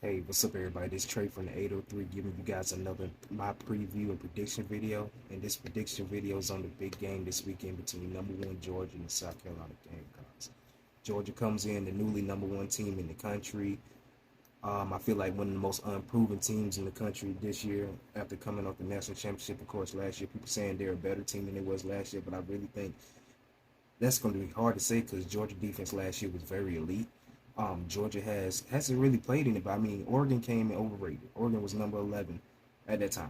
Hey, what's up, everybody? This is Trey from the 803 giving you guys another my preview and prediction video. And this prediction video is on the big game this weekend between number one Georgia and the South Carolina Gamecocks. Georgia comes in the newly number one team in the country. I feel like one of the most unproven teams in the country this year after coming off the national championship. Of course, last year people saying they're a better team than they was last year, but I really think that's going to be hard to say because Georgia defense last year was very elite. Georgia hasn't really played anybody. I mean, Oregon came in overrated. Oregon was number 11 at that time,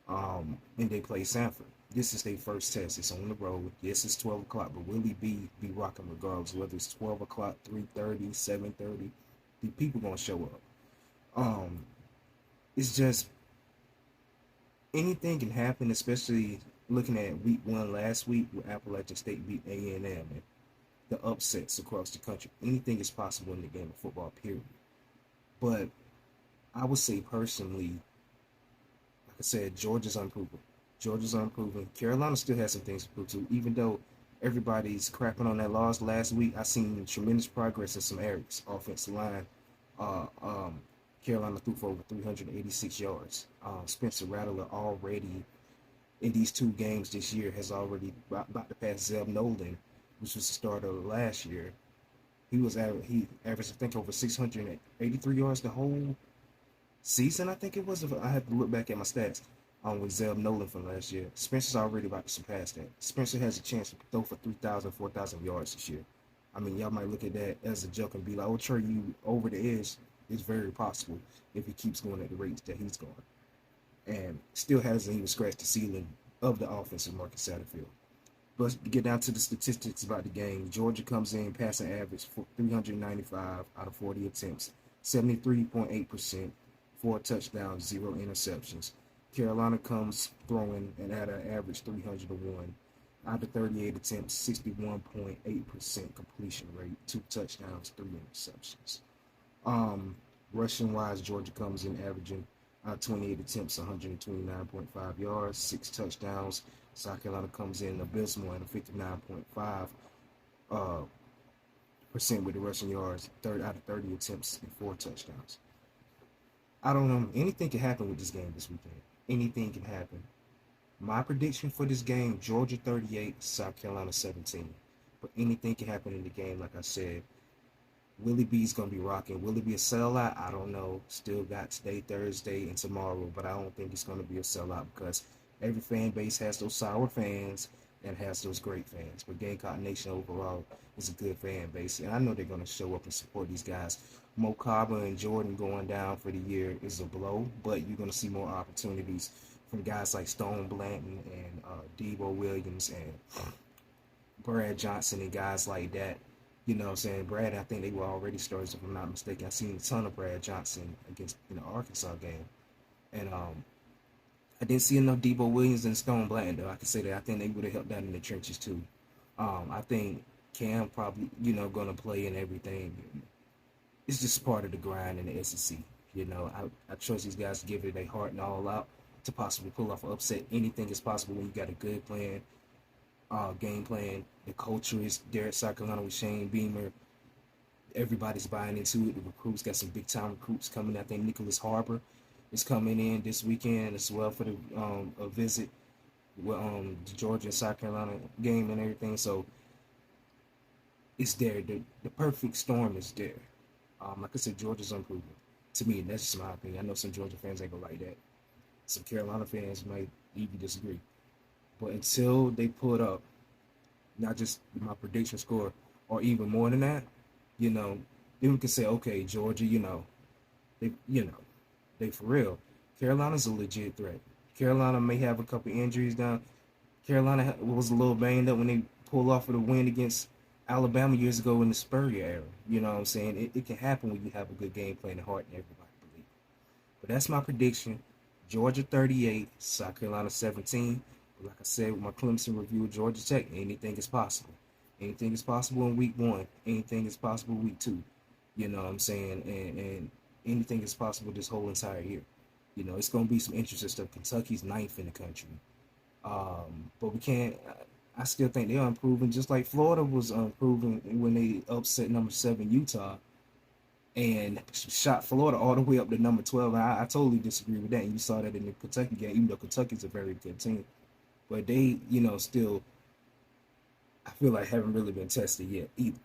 and they played Sanford. This is their first test. It's on the road. Yes, it's 12 o'clock, but will he be rocking regardless, whether it's 12 o'clock, 3:30, 7:30. The people gonna show up. Um, it's just anything can happen, especially looking at week one last week where Appalachian State beat A&M and the upsets across the country. Anything is possible in the game of football, period. But I would say personally, like I said, Georgia's unproven. Georgia's unproven. Carolina still has some things to prove too. Even though everybody's crapping on that loss last week, I seen tremendous progress in some areas. Offensive line, uh, um, Carolina threw for over 386 yards. Spencer Rattler already in these two games this year has already about to pass Zeb Nolan, which was the starter last year. He averaged I think over 683 yards the whole season. I think it was. I have to look back at my stats with Zeb Nolan from last year. Spencer's already about to surpass that. Spencer has a chance to throw for 3,000, 4,000 yards this year. I mean, y'all might look at that as a joke and be like, "Oh, Trey, you over the edge." It's very possible if he keeps going at the rates that he's going, and still hasn't even scratched the ceiling of the offense of Marcus Satterfield. But to get down to the statistics about the game, Georgia comes in passing average for 395 out of 40 attempts, 73.8%, four touchdowns, zero interceptions. Carolina comes throwing and at an average 301 out of 38 attempts, 61.8% completion rate, two touchdowns, three interceptions. Um, Rushing wise, Georgia comes in averaging 28 attempts, 129.5 yards, six touchdowns. South Carolina comes in abysmal at a 59.5 uh, percent with the rushing yards, third out of 30 attempts and four touchdowns. I don't know. Anything can happen with this game this weekend. Anything can happen. My prediction for this game: Georgia 38, South Carolina 17. But anything can happen in the game. Like I said, Willie B's gonna be rocking. Will it be a sellout? I don't know. Still got today, Thursday, and tomorrow, but I don't think it's gonna be a sellout because every fan base has those sour fans and has those great fans. But Gamecock Nation overall is a good fan base, and I know they're gonna show up and support these guys. Mo Kaba and Jordan going down for the year is a blow, but you're gonna see more opportunities from guys like Stone Blanton and Debo Williams and Brad Johnson and guys like that. You know what I'm saying? Brad, I think they were already stars, if I'm not mistaken. I've seen a ton of Brad Johnson against Arkansas game. And I didn't see enough Debo Williams and Stone Blanton though. I can say that I think they would have helped out in the trenches too. I think Cam probably, gonna play and everything. It's just part of the grind in the SEC. I trust these guys to give it their heart and all out to possibly pull off an upset. Anything is possible when you got a good plan, game plan. The culture is there at South Carolina with Shane Beamer. Everybody's buying into it. The recruits got some big time recruits coming. I think Nicholas Harbor is coming in this weekend as well for the a visit with the Georgia and South Carolina game and everything. So it's there. The perfect storm is there. Like I said, Georgia's unproven. To me, that's just my opinion. I know some Georgia fans ain't gonna like that. Some Carolina fans might even disagree. But until they put up not just my prediction score or even more than that, you know, then we can say, okay, Georgia, they, they for real. Carolina's a legit threat. Carolina may have a couple injuries down. Carolina was a little banged up when they pulled off of the win against Alabama years ago in the Spurrier era. You know what I'm saying? It can happen when you have a good game plan and heart and everybody believe. But that's my prediction. Georgia 38, South Carolina 17. But like I said with my Clemson review of Georgia Tech, anything is possible. Anything is possible in week one. Anything is possible week two. You know what I'm saying? And anything is possible this whole entire year. It's going to be some interesting stuff. Kentucky's ninth in the country. But we can't. I still think they're unproven, just like Florida was unproven when they upset number 7 Utah. and shot Florida all the way up to number 12. And I totally disagree with that. And you saw that in the Kentucky game, even though Kentucky's a very good team. But they, still, I feel like haven't really been tested yet either.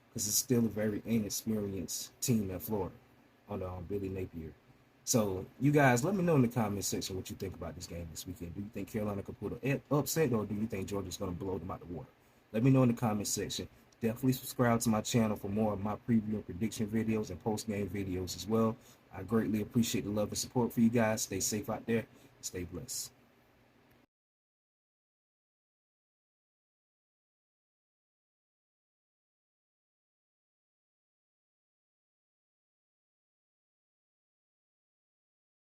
Because it's still a very inexperienced team at Florida under Billy Napier. So, you guys, let me know in the comment section what you think about this game this weekend. Do you think Carolina could pull an upset, or do you think Georgia's going to blow them out the water? Let me know in the comment section. Definitely subscribe to my channel for more of my preview and prediction videos and post-game videos as well. I greatly appreciate the love and support for you guys. Stay safe out there. Stay blessed.